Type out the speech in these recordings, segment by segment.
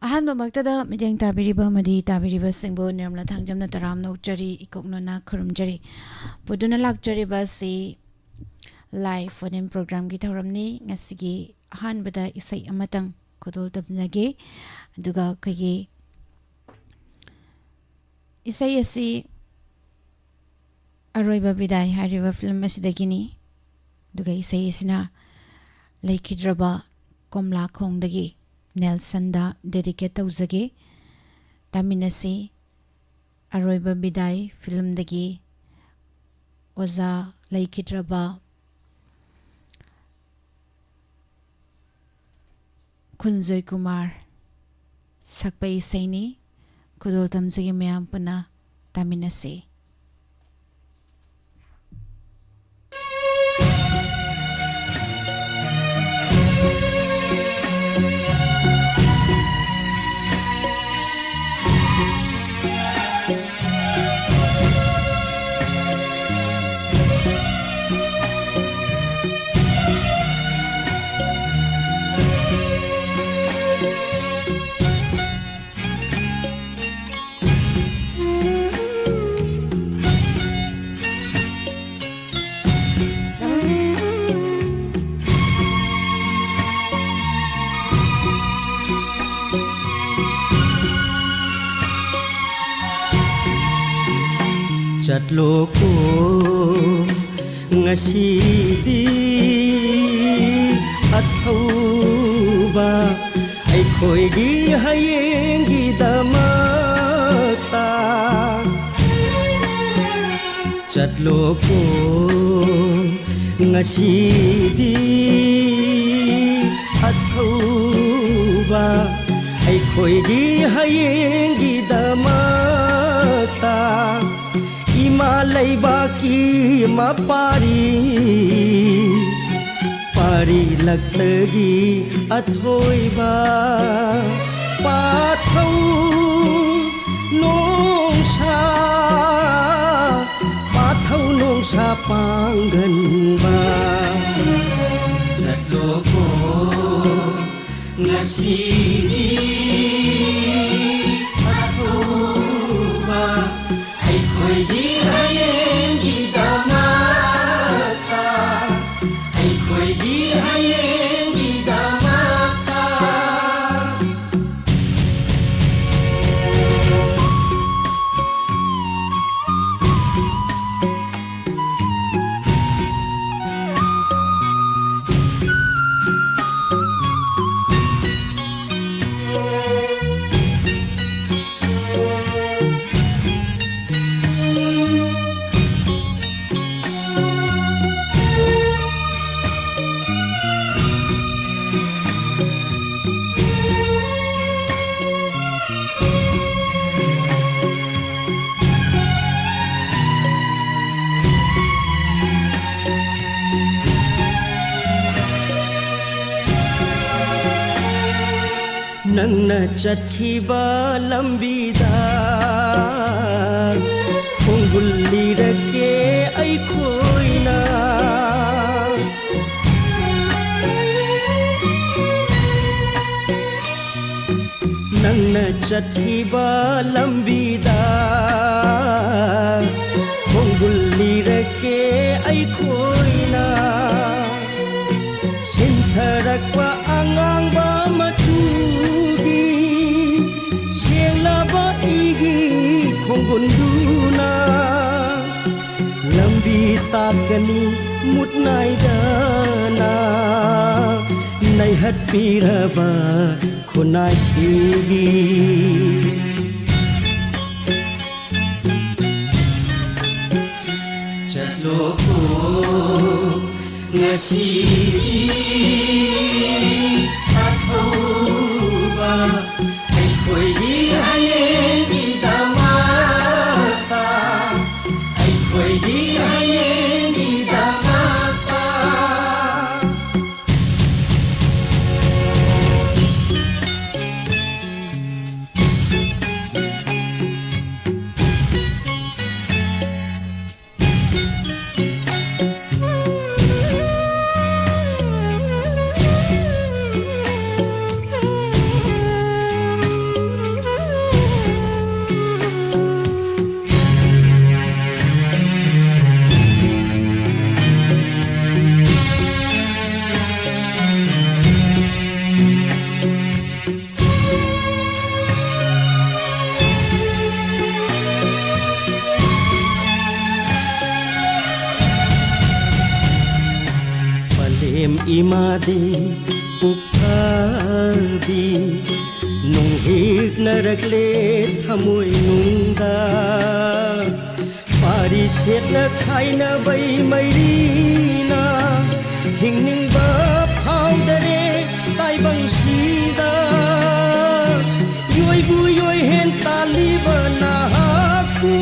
ꯑꯍꯥꯟꯕꯃꯛꯇꯗ ꯃꯤꯠꯌꯦꯡ ꯇꯥꯕꯤꯔꯤꯕ ꯑꯃꯗꯤ ꯇꯥꯕꯤꯔꯤꯕꯁꯤꯡꯕꯨ ꯅꯤꯔꯃꯂꯥ ꯊꯥꯡꯖꯝꯅ ꯇꯔꯥꯝꯅ ꯑꯣꯛꯆꯔꯤ, ꯏꯀꯣꯛꯅꯅ ꯈꯨꯔꯨꯝꯖꯔꯤ꯫ ꯄꯨꯗꯨꯅ ꯂꯥꯛꯆꯔꯤꯕ ꯑꯁꯤ ꯂꯥꯏꯚ ꯐꯣꯟ-ꯏꯟ ꯄ꯭ꯔꯣꯒ꯭ꯔꯥꯝꯒꯤ ꯊꯧꯔꯝꯅꯤ꯫ ꯉꯁꯤꯒꯤ ꯑꯍꯥꯟꯕꯗ ꯏꯁꯩ ꯑꯃꯇꯪ ꯈꯨꯗꯣꯜ ꯇꯝꯖꯒꯦ, ꯑꯗꯨꯒ ꯑꯩꯈꯣꯏꯒꯤ ꯏꯁꯩ ꯑꯁꯤ ꯑꯔꯣꯏꯕ ꯕꯤꯗꯥꯏ ꯍꯥꯏꯔꯤꯕ ꯐꯤꯂꯝ ꯑꯁꯤꯗꯒꯤꯅꯤ꯫ ꯑꯗꯨꯒ ꯏꯁꯩ ꯑꯁꯤꯅ ꯂꯩꯈꯤꯗ꯭ꯔꯕ ꯀꯣꯝꯂꯥꯈꯣꯡꯗꯒꯤ ꯅꯦꯜꯁꯟꯗ ꯗꯦꯗꯤꯀꯦꯠ ꯇꯧꯖꯒꯦ꯫ ꯇꯥꯃꯤꯟꯅꯁꯤ ꯑꯔꯣꯏꯕ ꯕꯤꯗꯥꯏ ꯐꯤꯂꯝꯗꯒꯤ ꯑꯣꯖꯥ ꯂꯩꯈꯤꯗ꯭ꯔꯕ ꯈꯨꯟꯖꯣꯏ ꯀꯨꯃꯥꯔ ꯁꯛꯄ ꯏꯁꯩꯅꯤ꯫ ꯈꯨꯗꯣꯜ ꯇꯝꯖꯒꯦ, ꯃꯌꯥꯝ ꯄꯨꯟꯅ ꯇꯥꯃꯤꯟꯅꯁꯤ꯫ ꯆꯠꯂꯣꯀꯣ ꯉꯁꯤꯗꯤ ꯑꯊꯧꯕ ꯑꯩꯈꯣꯏꯒꯤ ꯍꯌꯦꯡꯒꯤꯗꯃꯛꯇ ꯆꯠꯂꯣꯀꯣ ꯉꯁꯤꯗꯤ ꯑꯊꯧꯕ ꯑꯩꯈꯣꯏꯒꯤ ꯍꯌꯦꯡꯒꯤꯗꯃꯛꯇ इमा लैबाकी मपारी पारी लक्तगी अथोइबा पाथौ नोंसा पांगनबा चटलोको ngasidi अथोबा ꯑꯩꯈꯣꯏꯒꯤ ꯍꯌꯦꯡꯒꯤꯗꯃꯛꯇ ꯑꯩꯈꯣꯏꯒꯤ ꯍꯌꯦꯡꯒꯤꯗꯃꯛꯇ नन्ना चटखिबा लंबीदा खुंगुल्ली रके अइखोइना नन्ना चटखिबा लंबीदा खुंगुल्ली रके अइखोइना सिंथरक्वा अंगांगबा मचू खोंगुंदुना लंबी ताकनी मुतनाइदना नैहत पीरबा खुनाशिगी चटलोको ngasidi अथौबा ꯑꯩꯈꯣꯏꯒꯤ hayengidamata ꯑꯩꯈꯣꯏꯒꯤ hayengidamata इमादे उफाबी नोंहिरनरगले थमुय नुंदा पारी सेटना खाइना बै मैरीना हिंनिंबा फाउदरे ताइबंगसिदा योइबु योइ हेन तालिबा नाहाकु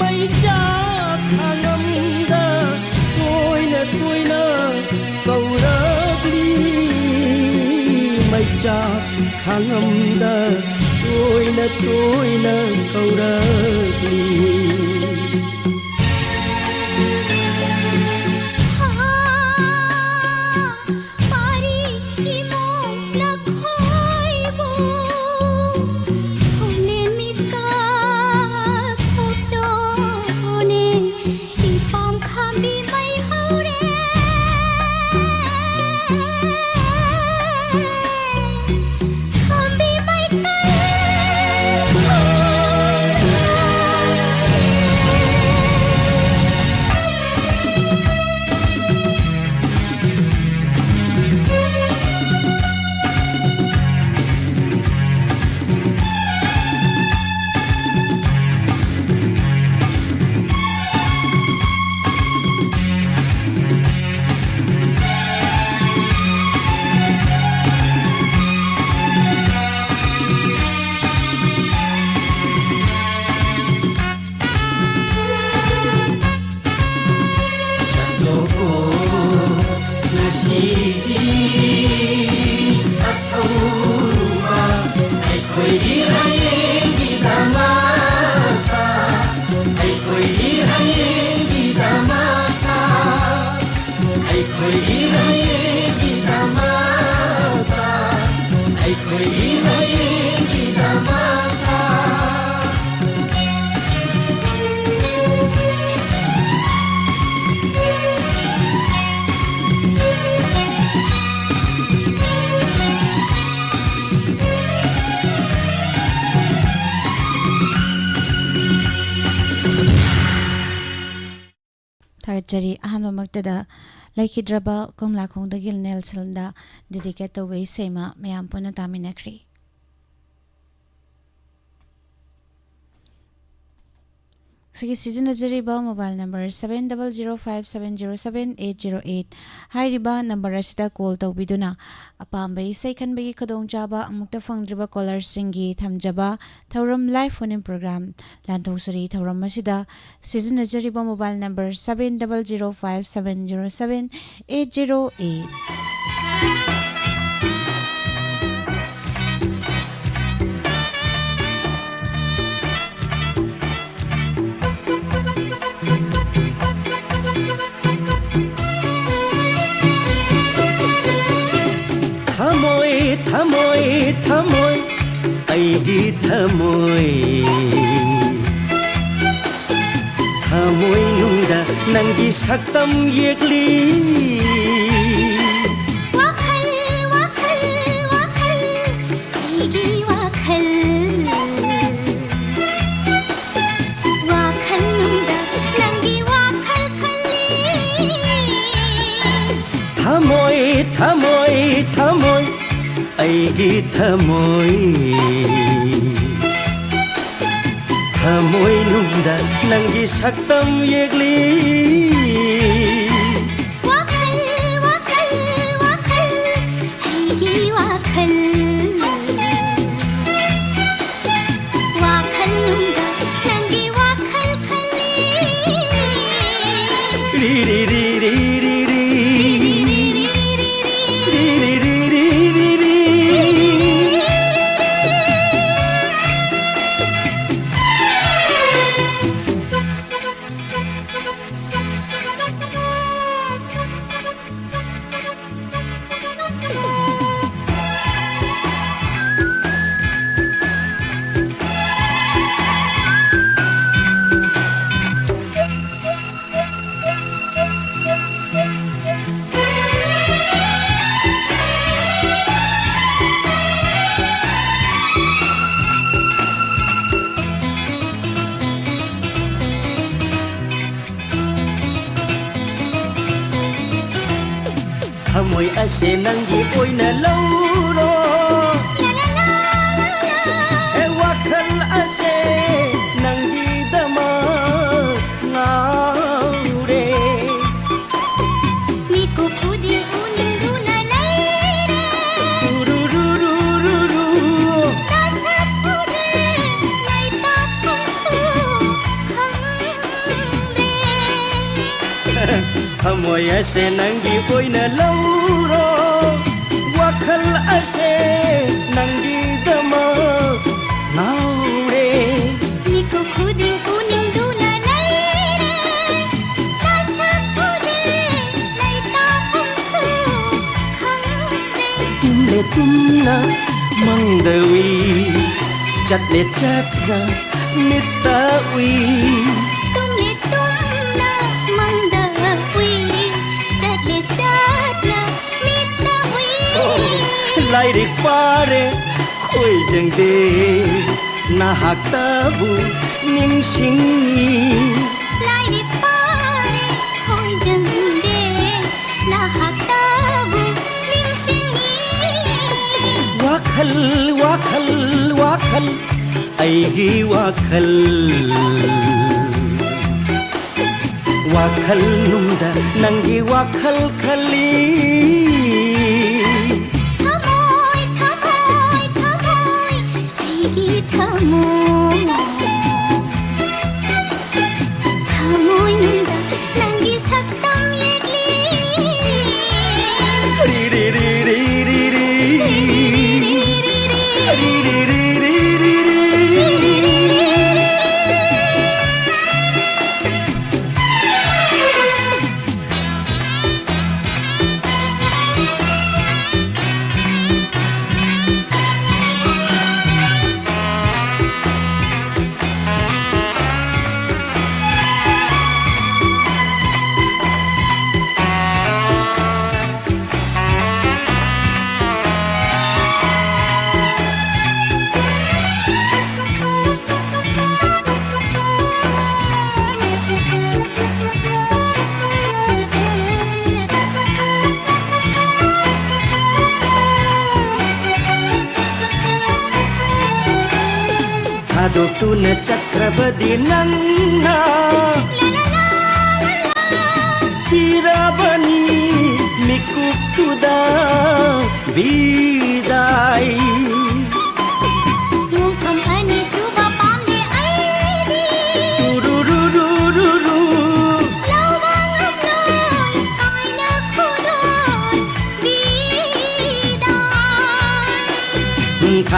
मैजा थांगमदा तोइना तोइना कौरगली मैजा थांगमदा तोइना तोइना कौरगली थागतरी अहमदमक्तदा लैखिद्रबा कमलाखोंदगी नेल्सनदा डेडिकेट तौबे सेमा मयाम पुना तामिनखरी सिगी सिजनजरीबा मोबाइल नंबर 7005707808 हाइरिबा नंबर असिदा कॉल तौबिदुना अपाम्बे सैखनबगी खदोंजाबा अमुक्ता फंगद्रिबा कॉलर सिंगी थमजबा थौरम लाइव फोन इन प्रोग्राम लांथौसरी थौरम असिदा सिजनजरीबा मोबाइल नंबर 7005707808 थमोय थमोय अइगी थमोय थमोय नुंदा नंगी सक्तम येगली वाखल वाखल वाखल अइगी वाखल वाखल नुंदा नंगी वाखल खली थमोय थमोय थमोय अइगी थमोय थमोय नुंदा नंगी सक्तम येगली वाखल वाखल वाखल अइगी वाखल वाखल नुंदा नंगी वाखल खली री री री री री री Thamoy ase nangi oina lauro E wakhal ase nangi dama ngaure Niku pudi uning duna laire Urururururu Dasat pude laita kongsu khangde Thamoy ase nangi oina lauro Wakhal ase nangi dama ngaure Niku pudi uning duna laire Dasat pude laita kongsu khangde Tumle tumna mangdawi Chatle chatra mitawi Tumle tumna mangdawi Chatle chatra mitawi Lai dik pare khoi jeng de Na hak tabu ning singi Lai di pare hoi jeng de Na hak tabu ning singi Wakhal wakhal wakhal Aigi wakhal Wakhal nungda nangi wakhal khali Thamoy thamoy thamoy Aigi thamoy Thamoy nunda nangi saktam yegli Ri ri ri ri ri ri Ri ri ri ri ri ri Adok tuna Chakrabadi nanna Hirabani mikuk tuda bidai Mukam ani suba pamde aidi Urururururu Lawang aploy kaina khudon Bidai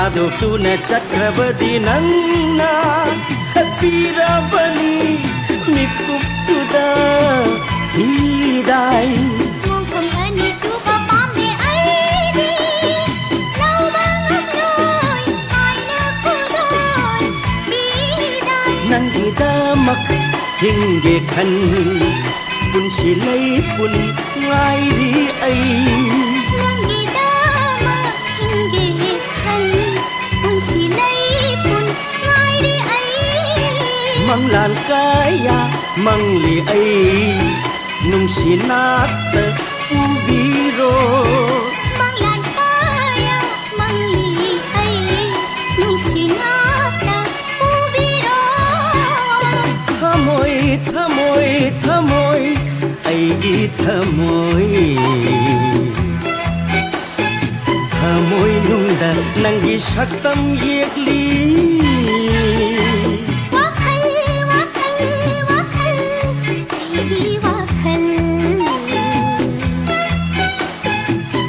Adok tuna Chakrabadi nanna Hirabani mikuk tuda bidai Mukam ani suba pamde aidi Lawang aploy kaina khudon Bidai Nangi damak hingge khan Pun silay pun ngai ri ai Nangi dama hinge khan Pun silay pun ngai di ai Mang lan kaya mang li ai Nung sinat ubiro Mang lan kaya mang li ai Nung sinata ubiro Thamoy thamoy thamoy ai gi thamoy Thamoy nungda nangi saktam yekli Wakhal wakhal wakhal Aidi wakhal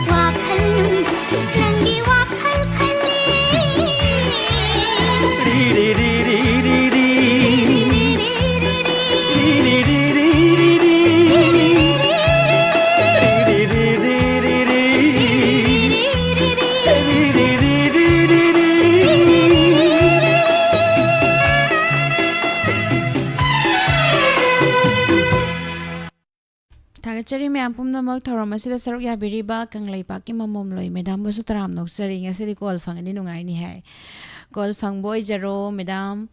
Wakhal nangi wakhal khali Ri ri ri ri ri ri Ri ri ri ri ri ri Ri ri ri ri ri ri Ri ri ri ri ri ri Thagachari me ampum namak thoram asida saruk ya biriba kanglai paki mamom loi medam bosu taram nok sari ngasidi call fangani nungai ni hai call fang boy jaro medam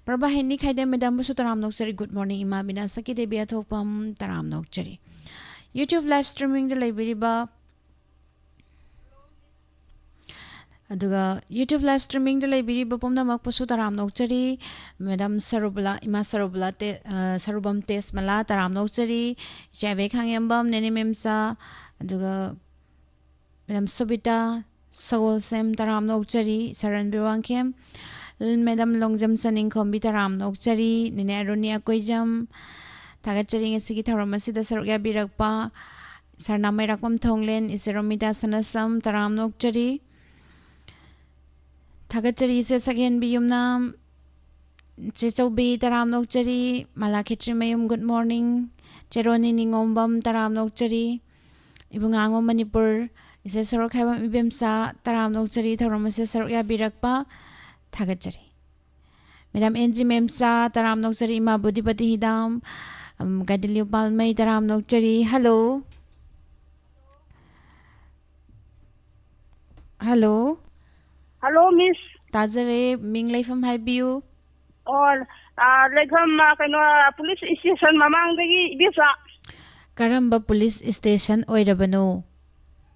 prabha henni khaide medam bosu taram nok sari good morning ima bina saki debi athopam taram nok chari YouTube live streaming de biriba Aduga YouTube live streaming de laibiri bapomna makpasu taram nokchari Madam Sarubala Ima Sarubala te Sarubam tes mala taram nokchari Jabe khangembam neni memsa aduga Madam Subita Sagol sem taram nokchari Saran Birwangkem Madam Longjam Saning Kombi taram nokchari Nene Aronia Koijam Tagachari ngasigi tharamasi da sarugya birakpa Sarnamay rakpam thonglen Isiromita sanasam taram nokchari Tagachari se sakhen biyumna Chechaubi taram nokchari Malakhetri mayum good morning Cheroni ningombam taram nokchari Ibungangom Manipur Ise sarok haibam ibemsa taram nokchari tharamasi sarugya birakpa Tagachari Madam Enzi memsa taram nokchari ima budipati hidam Gadilio palmay taram nokchari hello Hello Hello, Miss. Tazare Ming Laifam Haibiu. Or Legham police station Mamang the Bisa. Karamba police station Oirabano.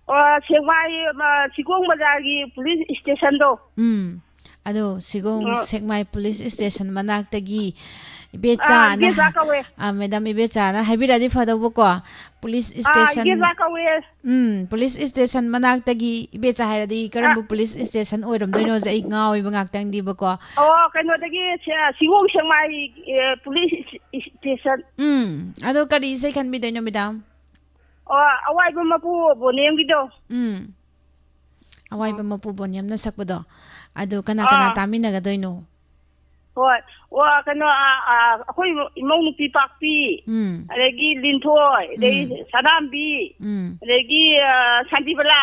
Or Chewai Sigong Bazagi police station do. Ado Sigong Segmai police station Manaktagi. Becha Madam Ibecha Habiradi Father Boko police station police station Manaktagi Becha Haradi Karambu police station Oram Dinos Igao Ibangakang di Boko. Oh, can not get Sigong Shamai police station. Ado Kadi say can be done, Madam. Or a wife of Mapu Bonem Vido. A wife of Mapu Boniam Nasakado. Ado Kanaka Taminaga doino. What? Well, can Monu Pipapi, Regi Lintoy, they Sadambi, Regi Santibala.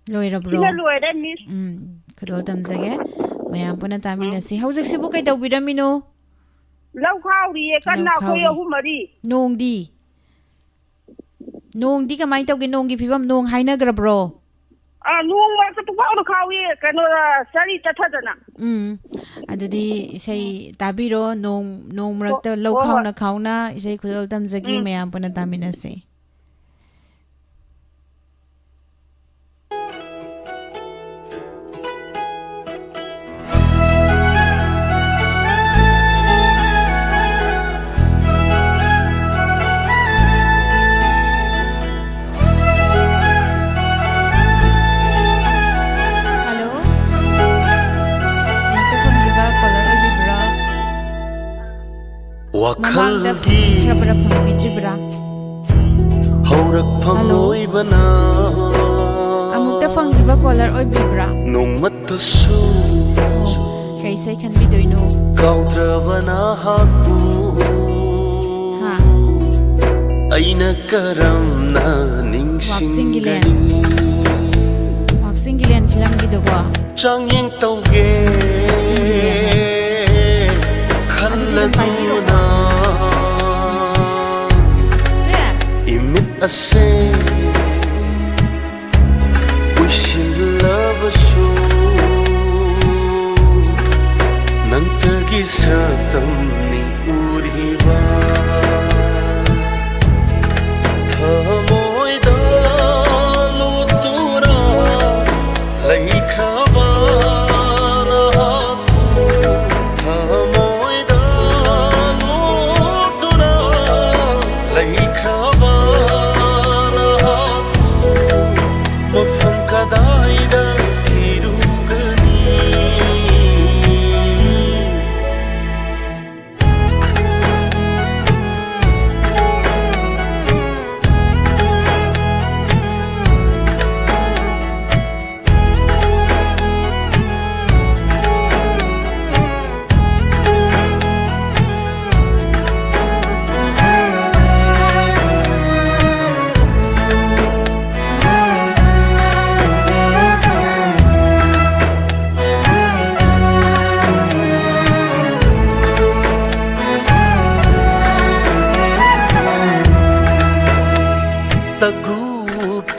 Loira bro. Could all them again? My Ampona Taminasi. How's the book I don't Vidamino? Low Howdy, a canna for your humori. Nong di. Nong di ka might have nong if you am nong Hainagra bro. No one to go to Kawi, cannot study Tatana. Adudi say Tabiro, no Murata, low kauna, is a could them Zagi, may Ampona Taminasi. Wakalgi Haurak Pamoy Bana Amuk the Fang River Collar or Bibra. No Matasu Kay say can be doing no Kaudravana Haku Aina Karam na Ningsing Gillian Waxing Gillian film Gidoga Chang Yang Tauge Kaladuna Imit ase We should love us so Nang tagi sa tamni uriba Thamoy da lutura Laikhaba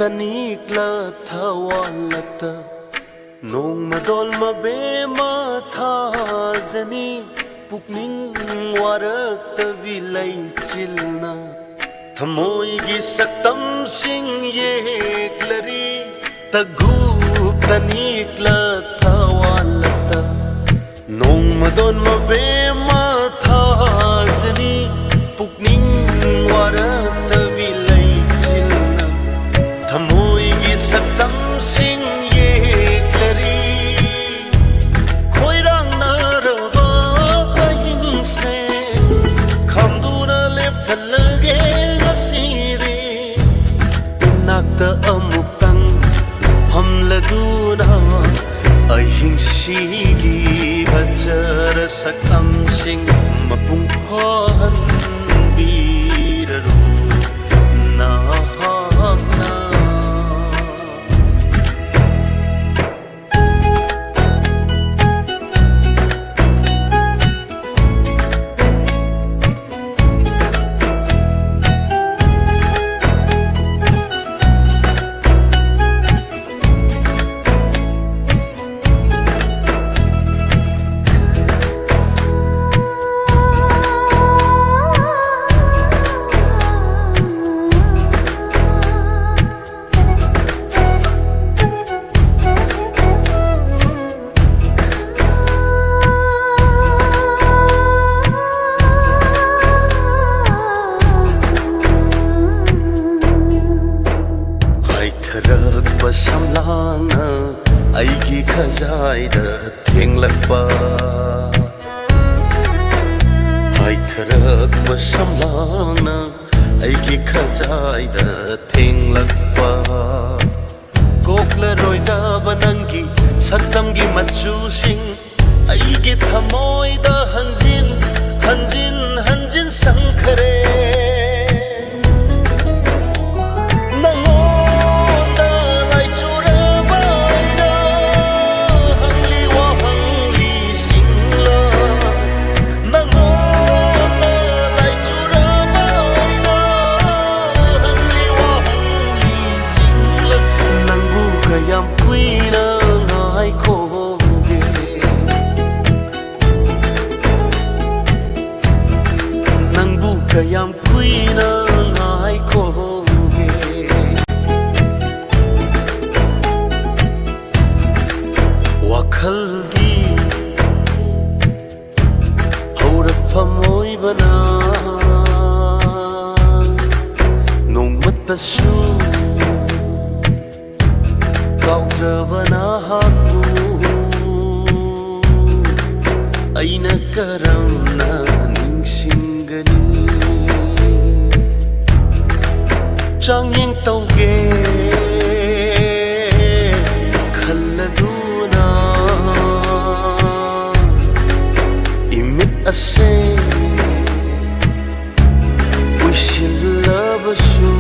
Tanikla thawalata Nong madol mabema thajani Pukning warak tavilay chilna थमोईगी सक्तम Singh येक्लरी तगूप तनीक्ला थावालता नोंगमदोन मबेमा थाजनी पुकनिंग वारत विलई चिलना थमोईगी सक्तम Singh येक्लरी खोइरांग नारबा अहिंसे खमदुना लेपलगे ngasiри inakta amukang hamladuna ahingsigi bajara sakam sing mapunghan biraru nahakna samlana aigi khajaida thenglakpa haitharak samlana aigi khajaida thenglakpa kokla roida banangi saktamgi machu sing aigi thamoida hanjin hanjin hanjin sankhare Yam quina ngai khoge nang bu kayam quina ngai khoge wakhal gi haura phamoi bana nong matasu Kaurabana haku aina karamna ningsingani changyeng tauge khalladuna imit ase wishilabasu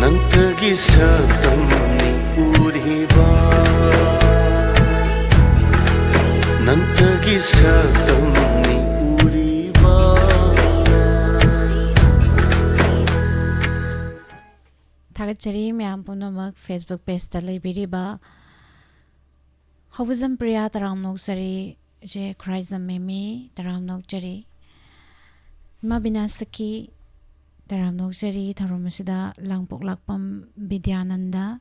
nangtagi sakam ni uriba nangtagi sakam ni uriba Thagachari myam punamak Facebook page ta leibiriba Hobuzam Priya taramnok sari je Chrisam meme taramnok chari Mabinasaki taramnok sari tharumasida langpok lakpam Vidyananda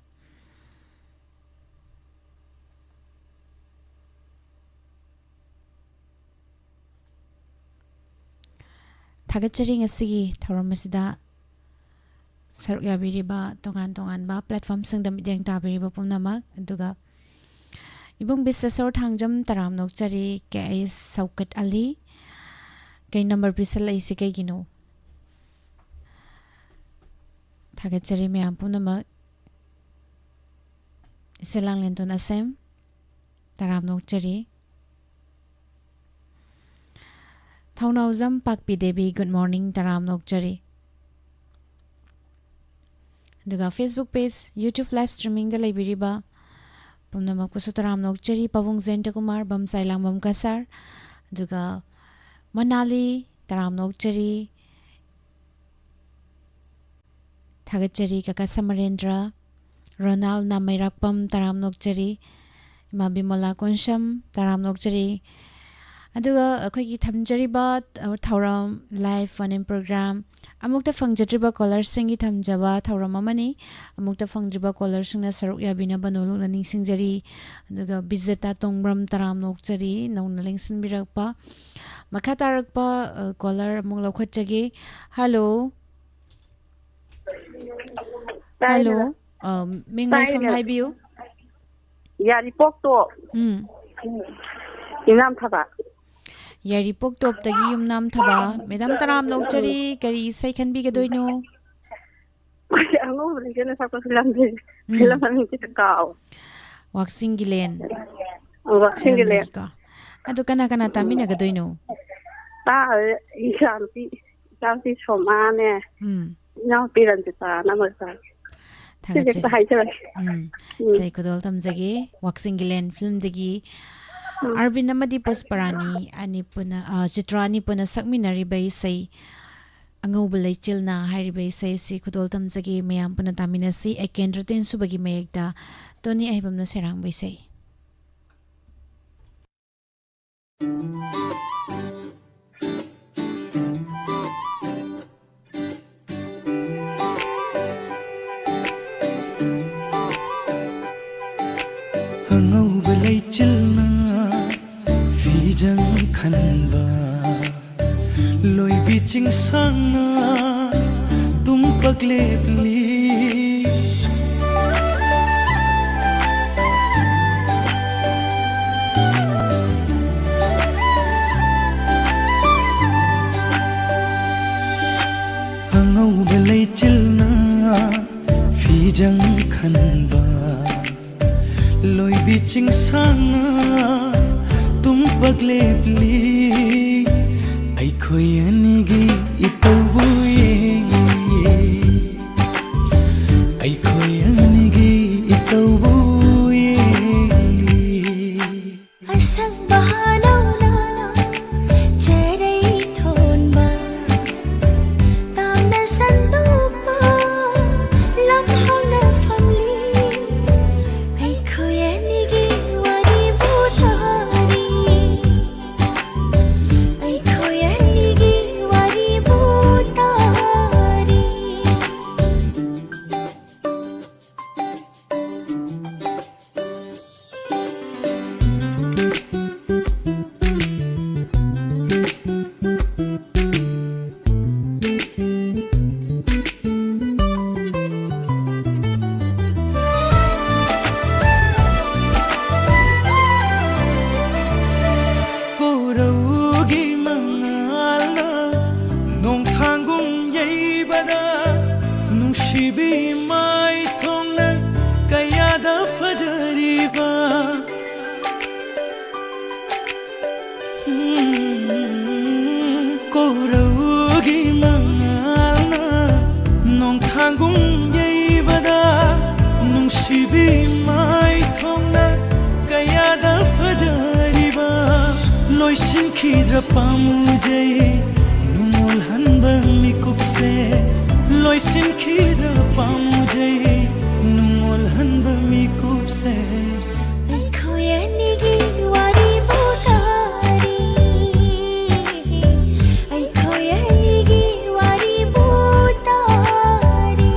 Thagachari ngasigi tharumasida saruk yabiriba tongan ba platform singdam ideng tabiriba punamak aduga ibung bisasor thangjam taramnok chari ke is Saukat Ali kay number bisal isi kay gino Thagachari myam punamak isilang lenton asem taramnok chari Thaunauzam Pakpi Devi good morning taramnok chari Duga Facebook page YouTube live streaming da leibiriba pumnamak pusu taramnok chari Pavung Zenta Kumar Bamsai Langbam Kasar Duga Manali taramnok chari Thagachari Kaka Samarendra Ronald Namairakpam taramnok chari Ima Bimola Konsham taramnok chari ꯑꯗꯨꯒ ꯑꯩꯈꯣꯏꯒꯤ ꯊꯝꯖꯔꯤꯕ ꯊꯧꯔꯝ live phone in programme ꯑꯃꯨꯛꯇ ꯐꯪꯖꯗ꯭ꯔꯤꯕ ꯀꯣꯂꯔꯁꯤꯡꯒꯤ ꯊꯝꯖꯕ ꯊꯧꯔꯝ ꯑꯃꯅꯤ ꯑꯃꯨꯛꯇ ꯐꯪꯗ꯭ꯔꯤꯕ ꯀꯣꯂꯔꯁꯤꯡꯅ ꯁꯔꯨꯛ ꯌꯥꯕꯤꯅꯕ ꯅꯣꯂꯨꯛꯅ ꯅꯤꯡꯁꯤꯡꯖꯔꯤ ꯑꯗꯨꯒ ꯕꯤꯖꯦꯇꯥ ꯇꯣꯡꯕ꯭ꯔꯝ ꯇꯔꯥꯝ ꯅꯣꯛꯆꯔꯤ ꯅꯧꯅ ꯂꯦꯡꯁꯤꯟꯕꯤꯔꯛꯄ ꯃꯈꯥ ꯇꯥꯔꯛꯄ ꯀꯣꯂꯔ ꯑꯃꯨꯛ ꯂꯧꯈꯠꯆꯒꯦ ꯍꯜꯂꯣ ꯍꯜꯂꯣ ꯃꯤꯡ ꯂꯩꯐꯝ ꯍꯥꯏꯕꯤꯌꯨ ꯌꯥꯔꯤꯄꯣꯛꯇꯣ ꯏꯅꯥꯝꯊꯕ ꯌꯥꯏꯔꯤꯄꯣꯛꯇꯣꯞꯇꯒꯤ ꯌꯨꯝꯅꯥꯝ ꯊꯕ ꯃꯦꯗꯥꯝ ꯇꯔꯥꯝ ꯅꯣꯛꯆꯔꯤ ꯀꯔꯤ ꯏꯁꯩ ꯈꯟꯕꯤꯒꯗꯣꯏꯅꯣ ꯑꯉꯧꯕꯅꯤꯒꯅ ꯁꯛꯄ ꯐꯤꯂꯝ ꯃꯃꯤꯡꯁꯤꯗ ꯀꯥꯎ ꯋꯥꯛꯆꯤꯡꯒꯤ ꯂꯦꯟ ꯋꯥꯛꯁꯤꯡꯒꯤ ꯂꯦꯟ ꯐꯤꯂꯝꯗꯒꯤꯀꯣ ꯑꯗꯨ ꯀꯅꯥ ꯀꯅꯥ ꯇꯥꯃꯤꯟꯅꯒꯗꯣꯏꯅꯣ ꯏꯆꯥꯅꯨꯄꯤ ꯁꯣꯃꯥꯅꯦ ꯏꯅꯥꯎꯄꯤ ꯔꯟꯖꯤꯇꯥꯅ ꯑꯃꯒ ꯁꯤꯖꯦꯛꯇ ꯍꯥꯏꯖꯔꯒꯦ ꯏꯁꯩ ꯈꯨꯗꯣꯜ ꯇꯝꯖꯒꯦ ꯋꯥꯛꯆꯤꯡꯒꯤ ꯂꯦꯟ ꯐꯤꯂꯝꯗꯒꯤ ꯑꯔꯕꯤꯟ ꯑꯃꯗꯤ ꯄꯨꯁꯄꯔꯥꯅꯤ ꯑꯅꯤ ꯄꯨꯟꯅ ꯆꯤꯇ꯭ꯔꯥ ꯑꯅꯤ ꯄꯨꯟꯅ ꯁꯛꯃꯤꯟꯅꯔꯤꯕ ꯏꯁꯩ ꯑꯉꯧꯕ ꯂꯩꯆꯤꯜꯅ ꯍꯥꯏꯔꯤꯕ ꯏꯁꯩ ꯑꯁꯤ ꯈꯨꯗꯣꯜ ꯇꯝꯖꯒꯦ ꯃꯌꯥꯝ ꯄꯨꯟꯅ ꯇꯥꯃꯤꯟꯅꯁꯤ ꯑꯦꯀꯦꯟꯗ꯭ꯔ ꯇꯦꯟꯁꯨꯕꯒꯤ ꯃꯌꯦꯛꯇ ꯇꯣꯅꯤ ꯑꯍꯩꯕꯝꯅ ꯁꯩꯔꯥꯡꯕ ꯏꯁꯩ ꯑꯉꯧꯕ ꯂꯩꯆꯤꯜꯅ ꯐꯤꯖꯪ ꯈꯟꯕ ꯂꯣꯏꯕꯤ ꯆꯤꯡꯁꯥꯡꯅ ꯇꯨꯝꯄꯛ ꯂꯦꯞꯂꯤ ꯑꯉꯧꯕ ꯂꯩꯆꯤꯜꯅ ꯐꯤꯖꯪ ꯈꯟꯕ ꯂꯣꯏꯕꯤ ꯆꯤꯡꯁꯥꯡꯅ ꯇꯨꯝꯄꯛ ꯂꯦꯞꯂꯤ ꯑꯩꯈꯣꯏ ꯑꯅꯤꯒꯤ ꯏꯇꯧꯕꯨ ꯌꯦꯡꯂꯤ ꯑꯩꯈꯣꯏ ꯑꯅꯤꯒꯤ ꯏꯇꯧꯕꯨ ꯌꯦꯡꯂꯤ ꯑꯁꯪ ꯕꯍꯥꯅꯧꯅ ꯆꯦꯔꯩ ꯊꯣꯟꯕ ꯇꯥꯝꯅ ꯁꯟꯗꯣꯛꯄ ꯂꯝꯍꯥꯡꯅ ꯐꯝꯂꯤ ꯑꯩꯈꯣꯏ ꯑꯅꯤꯒꯤ ꯋꯥꯔꯤꯕꯨ ꯇꯥꯔꯤ ꯑꯩꯈꯣꯏ ꯑꯅꯤꯒꯤ ꯋꯥꯔꯤꯕꯨ ꯇꯥꯔꯤ ꯀꯣꯔꯧꯒꯤ ꯃꯉꯥꯜꯅ ꯅꯣꯡꯊꯥꯡꯒꯨꯝ ꯌꯩꯕꯗ ꯅꯨꯡꯁꯤꯕꯤ ꯃꯥꯏꯊꯣꯡꯅ ꯀꯌꯥꯗ ꯐꯖꯔꯤꯕ ꯀꯣꯔꯧꯒꯤ ꯃꯉꯥꯜꯅ ꯅꯣꯡꯊꯥꯡꯒꯨꯝ ꯌꯩꯕꯗ ꯅꯨꯡꯁꯤꯕꯤ ꯃꯥꯏꯊꯣꯡꯅ ꯀꯌꯥꯗ ꯐꯖꯔꯤꯕ ꯂꯣꯏꯁꯤꯟꯈꯤꯗ꯭ꯔ ꯄꯥꯝꯃꯨꯖꯩ ꯅꯨꯡꯉꯣꯜꯍꯟꯕ ꯃꯤꯀꯨꯞꯁꯦ ꯂꯣꯏꯁꯤꯟꯈꯤꯗ꯭ꯔ ꯄꯥꯝꯃꯨꯖꯩ ꯅꯨꯡꯉꯣꯜꯍꯟꯕ ꯃꯤꯀꯨꯞꯁꯦ ꯑꯩꯈꯣꯏ ꯑꯅꯤꯒꯤ ꯋꯥꯔꯤꯕꯨ ꯇꯥꯔꯤ ꯑꯩꯈꯣꯏ ꯑꯅꯤꯒꯤ ꯋꯥꯔꯤꯕꯨ ꯇꯥꯔꯤ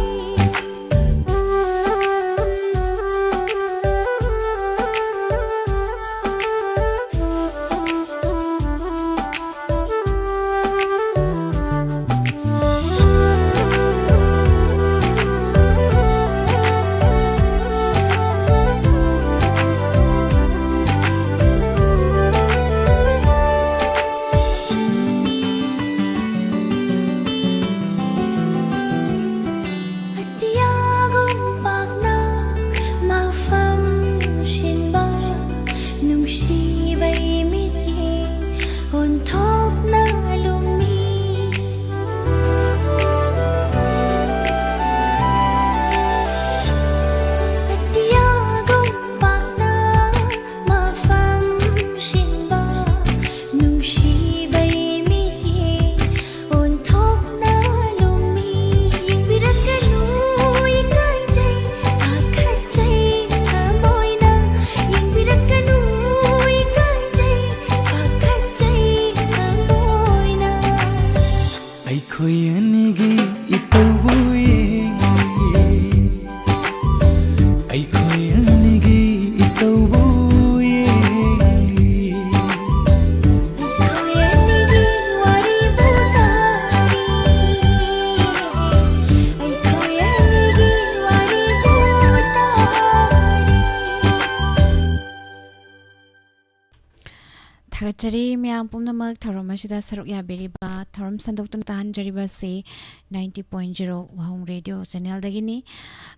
Thagachari miyam pumnamak tharom asida saruk yabiriba tharom sandoktun tahanjariba se 90.0 Wahong Radio channel dagini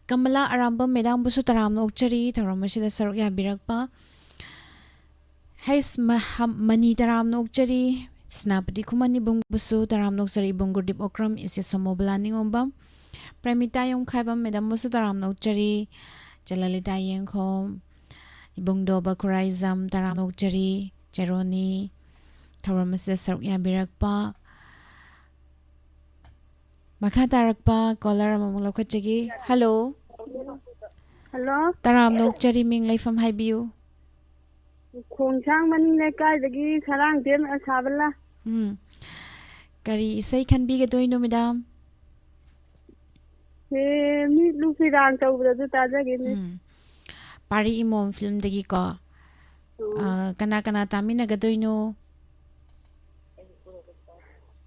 Kamala Arambam medam busu taram nokchari tharom asida saruk yabirakpa Hais mani taram nokchari Snapdi kumani bung busu taram nokchari bungurdip okram isi somoblaning ombam Premita yung khaibam medam busu taram nokchari Jalalita yengkhom Ibungdoba kuraizam taram nokchari Jeroni Tharamasa saruk yabirakpa Makha tarakpa caller among lokachagi Hello Hello Taram nokchari ming laifam haibiu Khongsang mani ne kai dagi sarang den asabala Kari isai khan biga doino madam he mi lufi rang tawda du taja gini Pari imom film dagi ko kana kana tamina gadoino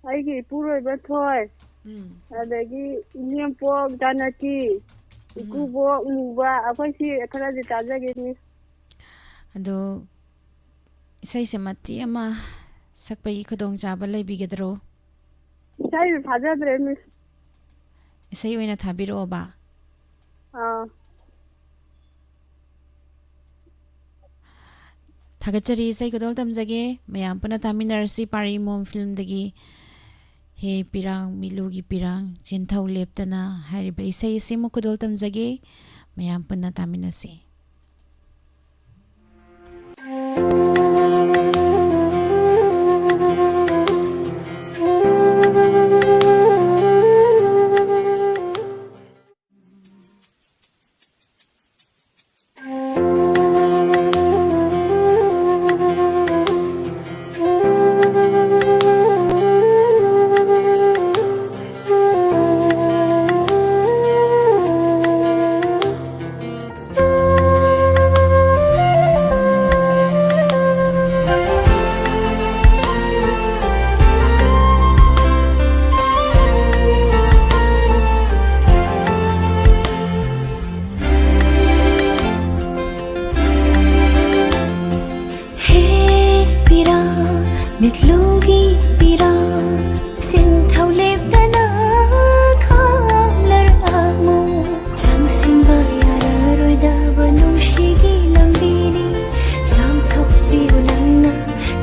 aigi puro ba thoi adagi inyam pok danati ikubo nuba apai si khara di taja gini ado isai semati ama sakpai khodong chaba leibigadro sai thaja dre mi isai oina thabiro ba Thagachari isai kodol tamjage mayam puna taminarsi pari mom film dagi he pirang milugi pirang chinthau leptana hariba isai simu kodol tamjage mayam puna taminasi Mitlugi bira sinthau lepdana khamlar amu changsimba yararoida banushigi lambiri chamthok piulangna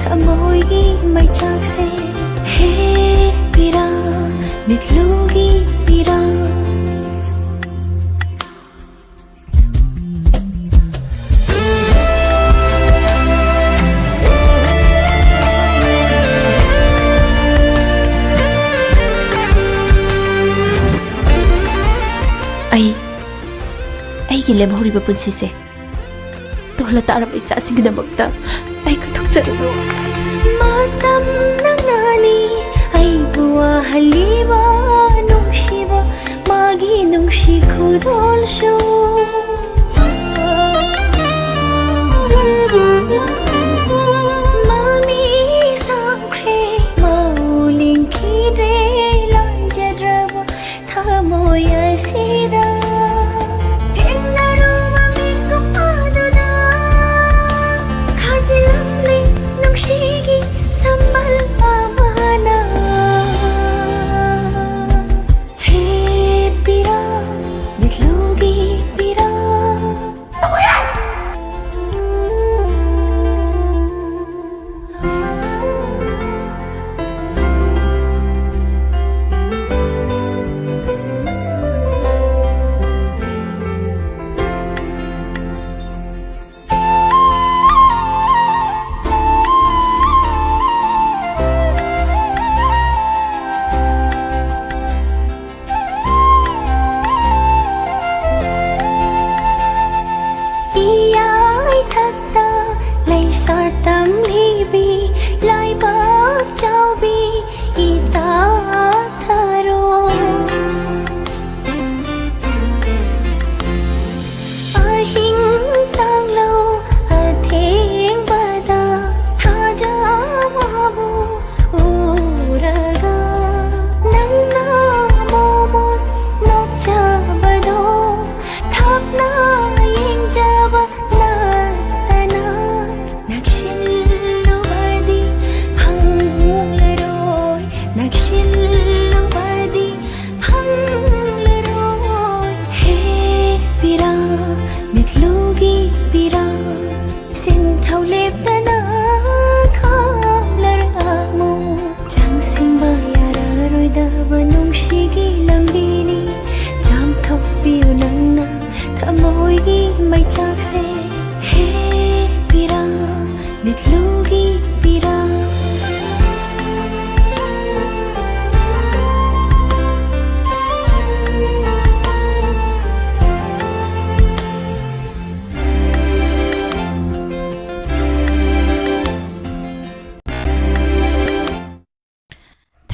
thamoigi maichakse he bira mitlugi bira ꯑꯩꯒꯤ ꯂꯦꯝꯍꯧꯔꯤꯕ ꯄꯨꯟꯁꯤꯁꯦ ꯇꯣꯜꯂ ꯇꯥꯔꯕ ꯏꯆꯥꯁꯤꯡꯒꯤꯗꯃꯛꯇ ꯑꯩ ꯀꯠꯊꯣꯛꯆꯔꯨ matam nangani aibu wahaliba nungshiba magi nungshi khudol shu mami samkre mauling kidre lanjadraba thamoya sida Shigi sambal amana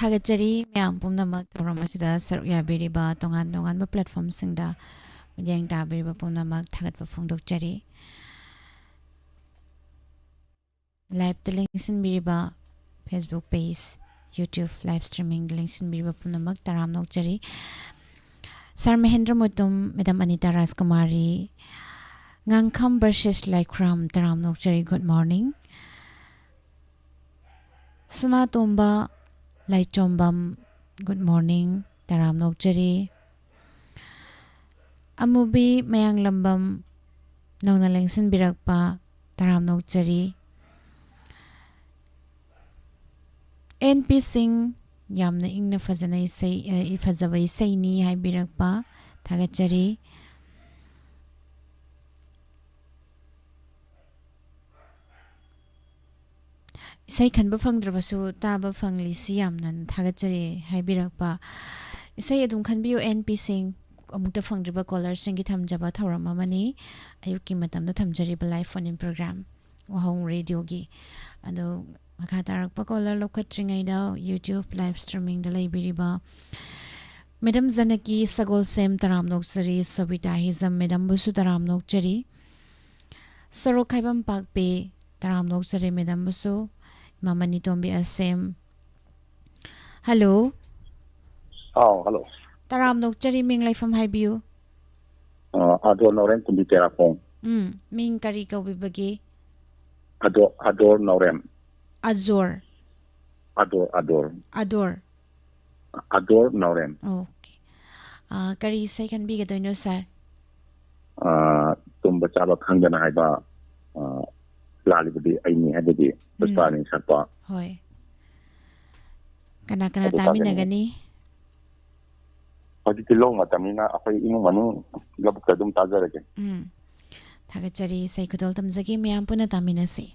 थागचरी मैम पुनमक थौरम असिदा सरुक याबिरिबा तोंगान तोंगान बा प्लेटफॉर्म सिंगदा मियेंग ताबिरिबा पुनमक थागतबा फोंदोकचरी लाइव द लिंक सिनबिरिबा Facebook page YouTube live streaming link सिनबिरिबा पुनमक तराम नोकचरी sir Mahendra Mutum madam Anita Rajkumari Ngangkham versus Laikram Taram Nokchari good morning. Sana Tomba Laitombam good morning Taram Nokchari. Amubi Mayang Lambam Nongna Lengsin Birakpa Taram Nokchari. NP Singh Yamna Ingna Fazana say Ifazaway say ni hai Birakpa Tagachari. Isai khanba phangdrabasu taba phangli siamnan thagachari haibirakpa isai adum khanbiyo NP Singh amukta phangdraba caller singi thamjaba thawram amani ayuki matamda thamjariba live phone in program wahong radio gi ado makha tarakpa caller lokhatringai da YouTube live streaming da laibiriba Madam Zanaki Sagol Sem Taram Nokchari Sabita Hizam Madam Busu Taram Nokchari Saro Khaibam Pakpe Taram Nokchari Madam Busu Mama Nitombi Asem. Hello. Oh, hello. Taram Nokchari Ming Life from Highview. Ador Norem kundi terapong. Ming kari ka bibagi. Ador Norem. Azor. Ador Norem. Okay. Kari say kan biga doino sir. Tumba chaba khangana haiba lalibadi aini habadi Bastani Sapa. Hoy. Kana tami na gani. Pati tilong matamina ako'y inong manong gabot ka dum tagarake. Thagachari say kudol tamzagi mayam po na tami na si.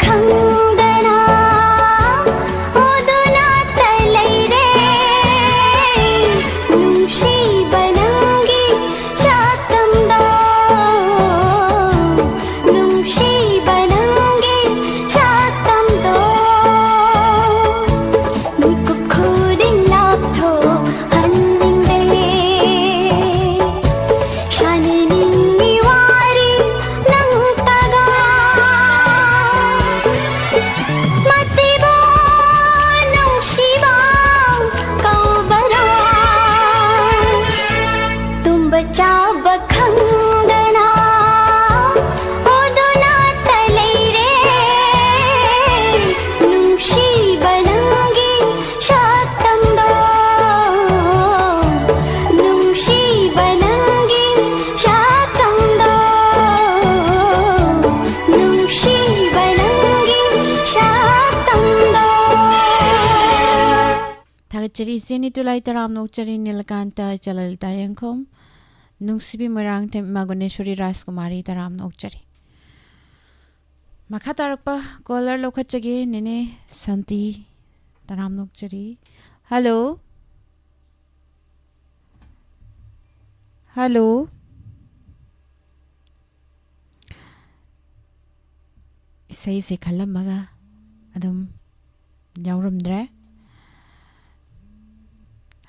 खंगना ओदुना तलैरे नुशी बनंगी शातंदा नुशी बनंगी शातंदा निको खुदिन लाथो हन्निंदे शानिनिं निवारी नंतगा मतिबो नौशिबा Cobra तुम बचा बखंगना ओदुना तलैरे नुशी बनंगी शातंदा नुशी बनंगी शातंदा नुशी बनंगी शातंदा Thagachari Sini Tulai Taram Nokchari Nilakanta Chalalita Yankom Nungsibi Marang Tem Magoneshwari Raskumari Taram Nokchari Makatarakpa Kolar Lokachagi Nene Santi Taram Nokchari Hello Hello Isai se khalamaga adum yauramdre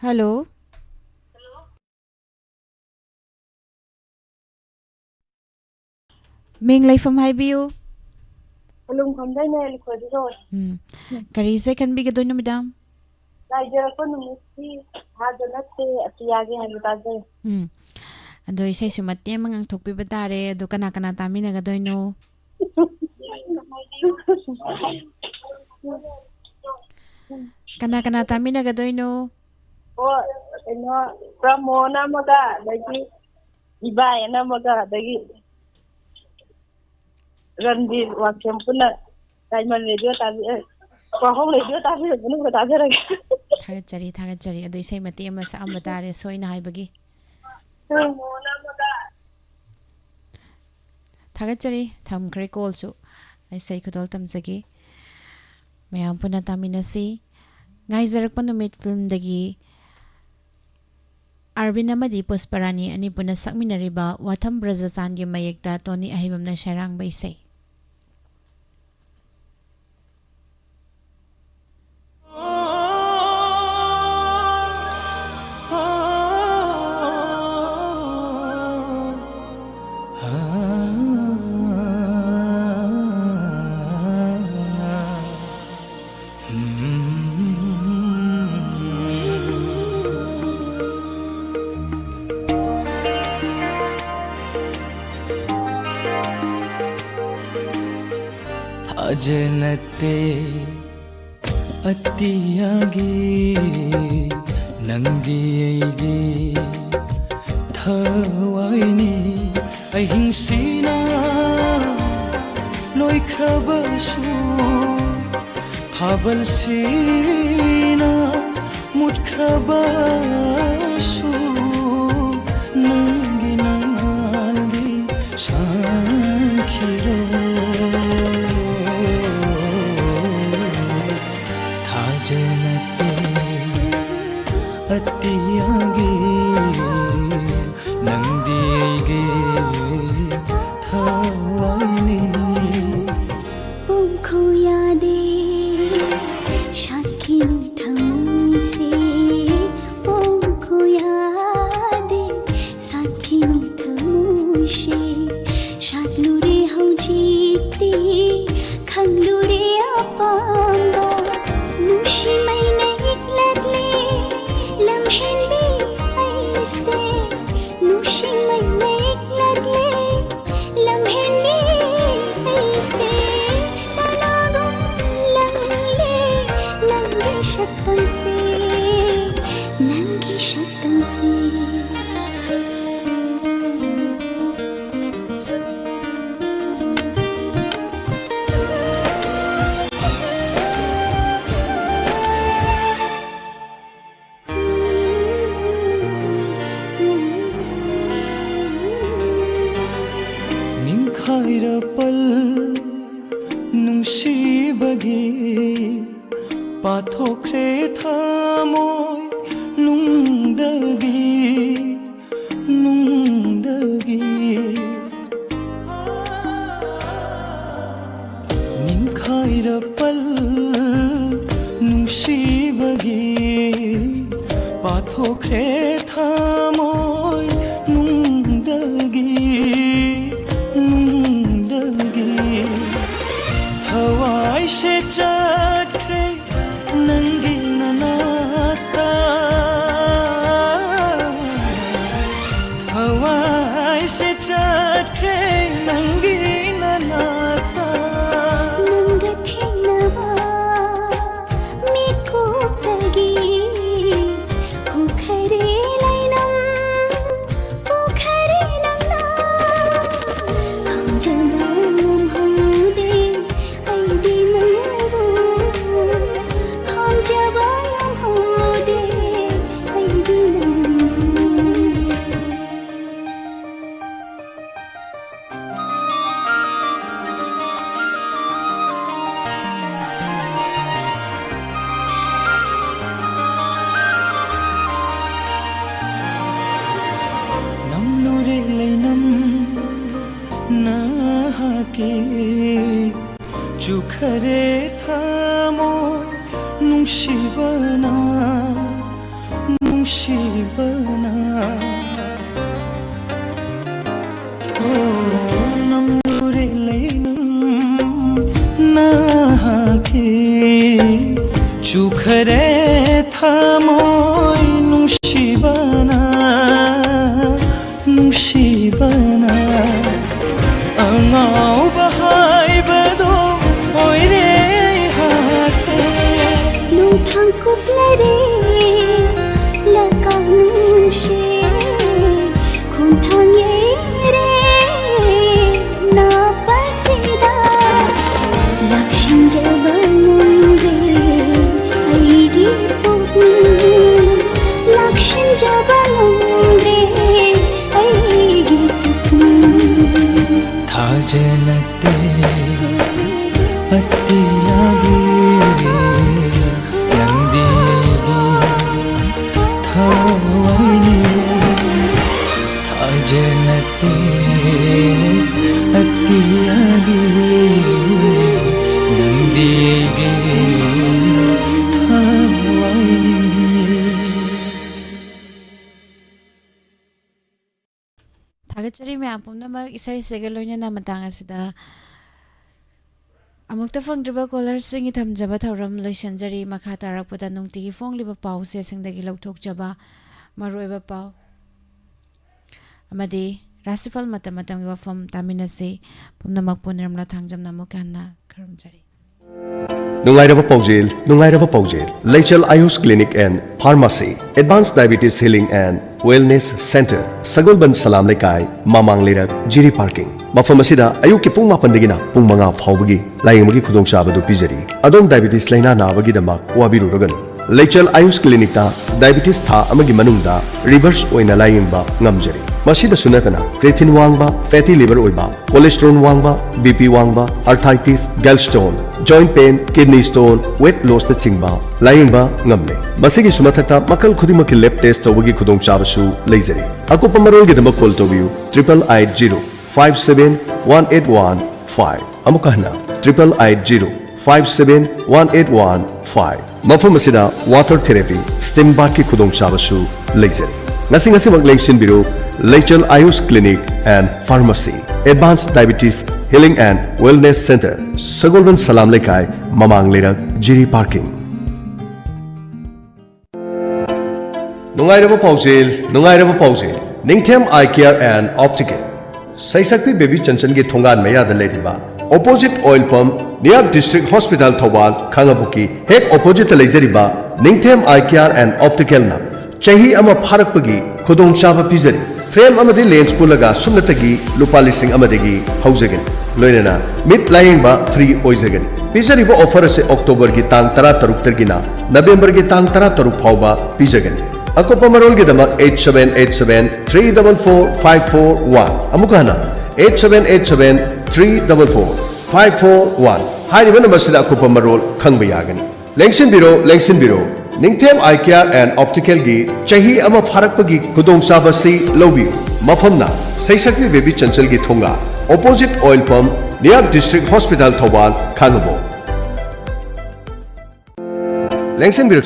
Hello Ming lai from Haibiu Alung khamdai ne likhodi ro Kari se kan bi gadoy no madam Niger ko numisi hadanate atiyage hanutaje Ado isay sumati mangang thokpi batare ado kana kana tami na gadoy no Kana kana tami na gadoy no o eno pramona maga dagi ibai na maga dagi Randir wakyam puna Diamond Radio tabi Pahong Radio tabi bunu tabi rage Thagachari ado isay mati ama sa ambatare soy na haibagi pramona maga Thagachari thamkre call su isay kudol tamjagi mayam puna taminasi ngaizarak panumit film dagi Arvin amadi Pusparani ani puna sakminariba Watham Brajasan gi mayekta Tony Ahibam na sharang ba isay ಅಜನತೆ ಅತಿಯಾಗಿ ನಂದಿಯೈಗೆ ಥವಾಯಿನಿ ಅಹಿಂಸಿನ ಲೋಯ್ಖ್ರಬಸು ಹಾಬಲ್ಸಿನ ಮುಟ್ಖ್ರಬಸು ನಂಗಿನ ನಾಲ್ದಿ ಸಾಂಖಿರೋ ಜನತೆ ಅತಿಯಾಗಿ ನಂದಿಯೈಗೆ ಥವಾಯಿನಿ उनको यादें शाकिन थमसे उनको यादें शाकिन थमसे शातलुरे हौ जीते खंगलुरे अपांगा नुशी मैंने लगले लम्हे भी ऐसे नुशी मैंने लगले लम्हे भी ऐसे सलागुम लंगले नंगे शब्दम से ꯅꯨꯡꯁꯤꯕꯒꯤ ꯄꯥꯊꯣꯛꯈ꯭ꯔꯦ ꯊꯃꯣꯏ ꯅꯨꯡꯗꯒꯤ ꯅꯤꯡꯈꯥꯏꯔꯄꯜ ꯅꯨꯡꯁꯤꯕꯒꯤ ꯄꯥꯊꯣꯛꯈ꯭ꯔꯦ ꯊꯃꯣꯏ ꯅꯨꯡꯗꯒꯤ ꯊꯋꯥꯏꯁꯦ ꯆꯠꯈ꯭ꯔꯦ ꯅꯪꯒꯤ ꯅꯅꯥꯛꯇꯊꯋꯥꯏꯁꯦ ꯆꯠꯈ꯭ꯔꯦ ꯅꯪꯒꯤ ꯅꯅꯥꯛꯇ ꯅꯪꯒ ꯊꯦꯡꯅꯕ ꯃꯤꯀꯨꯞꯇꯒꯤ ꯎꯈꯔꯦ ꯂꯩꯅꯝ ꯎꯈꯔꯦ ꯅꯪꯅ ꯈꯪꯖꯕ ꯉꯝꯍꯧꯗꯦ ꯑꯩꯗꯤ ꯅꯪꯕꯨ ꯈꯪꯖꯕ ꯉꯝꯍꯧꯗꯦ ꯑꯩꯗꯤ ꯅꯪꯕꯨ ನಮ್ಮೂರೇ ಲೈನಂ ನಾಕೆ ಚುಖರೆ ಥಾಮೋ ನುಂಶಿಬನ ಓ ನಮ್ಮೂರೇ ಲೈನಂ ನಾಕೆ ಚುಖರೆ ಥಾಮೋ ನುಂಶಿಬನ ꯑꯉꯥꯎꯕ ꯍꯥꯏꯕꯗꯣ ꯑꯣꯏꯔꯦ ꯍꯥꯛꯁꯦ ꯅꯨꯡꯊꯥꯡ ꯀꯨꯞꯂꯔꯦ ꯂꯀꯥꯎ ꯅꯨꯡꯁꯦ ꯈꯣꯡꯊꯥꯡ ꯌꯩꯔꯦ ꯅꯥꯄꯁꯤꯗ ꯂꯥꯛꯁꯤꯟꯖꯕ ꯉꯝꯗꯦ ꯑꯩꯒꯤ ꯄꯨꯛꯅꯤꯡ ꯂꯥꯛꯁꯤꯟꯖꯕ ꯉꯝꯗꯦ ꯑꯩꯒꯤ ꯄꯨꯛꯅꯤꯡ ಥಾಜನತೆ ಅತ್ತಿಯಾಗಿ ನಂದಿಯೇಗಿ ಥಾವೈನಿ ಥಾಜನತೆ ಅತ್ತಿಯಾಗಿ ನಂದಿಯೇಗಿ ಥಾವೈನಿ Thagachari ma'am pumnamak isay segaloina matang asida amukta fangdriba caller singi thamjaba thauram loisanjari makha tarakpada nungtigi fongliba pause singdagi lauthokjaba maroiba pau amadi rasifal matamatamgi wafam taminase pumnamak punirmla thangjamna mukhanna kharamjari Nungairaba Paujel, Leichal Ayush Clinic and Pharmacy, Advanced Diabetes Healing and Wellness Center, Sagolban Salam Lekai, Mamang Lirak, Jiri Parking. Mafamasida, Ayuki Pung Mapandagina, Pung Manga Paubagi, Lying Mugi Kudong Shabadu Pizari, Adon Diabetes Laina Navagi Damak, Wabiru Rogan. Leichal Ayush Clinic ta, Diabetes Tha Amagi Manungda, Reverse Oina Lying Ba, Ngamjari. Masida Sunatana, Creatine Wangba, Fatty Liver Oiba, Cholesterol Wangba, BP Wangba, Arthritis, Gallstone, Joint Pain, Kidney Stone, Weight Loss na Chingba, Lying Ba, Ngamle. Masigi Sumatata, Makal Kudimaki Lab Test Tawagi Kudong Chabasu, Lasery. Ako Pamarol Gidama Call to you, 888-057-181-5. Amukahna, 888-057-181-5. Mafamasida, Water Therapy, Steam Baki Kudong Chabasu, Lasery. Ngasi Maglengsin Biro, Leichal Ayush Clinic and Pharmacy, Advanced Diabetes Healing and Wellness Center, Sagolban Salam Lekai, Mamang Lirak, Jiri Parking. Nungairaba Paujel, Ningthem Eye Care and Optical. Saisakpi Baby Chanchan ge Thongan Maya da Lediba, Opposite Oil Pump, near District Hospital Thobal, Kangabuki, Head Opposite Lejeriba, Ningthem Eye Care and Optical na. Chahi ama pharakpagi khudong chaba pizari frame amadi lens pulaga sumnatagi lupa lising amadagi haujagani loinana mid lying ba free oijagan pizari bo offer se October gi tang 13 targina November gi tang 13 phauba pizagani akopa marol gi dama 8787344541 amukana 8787344541 541 हाइरिबा number सिदा अकुपा मरोल खंगबा यागनी लेंसिनबिरो निंगथेम आई care and optical की चाही अमा फारकपगी खुदोंग चाबसी लौबियु मफमना सैसक्री baby Chanchal की थोंगा opposite oil pump near district hospital Thoubal खांगबो लेंसिनबिरो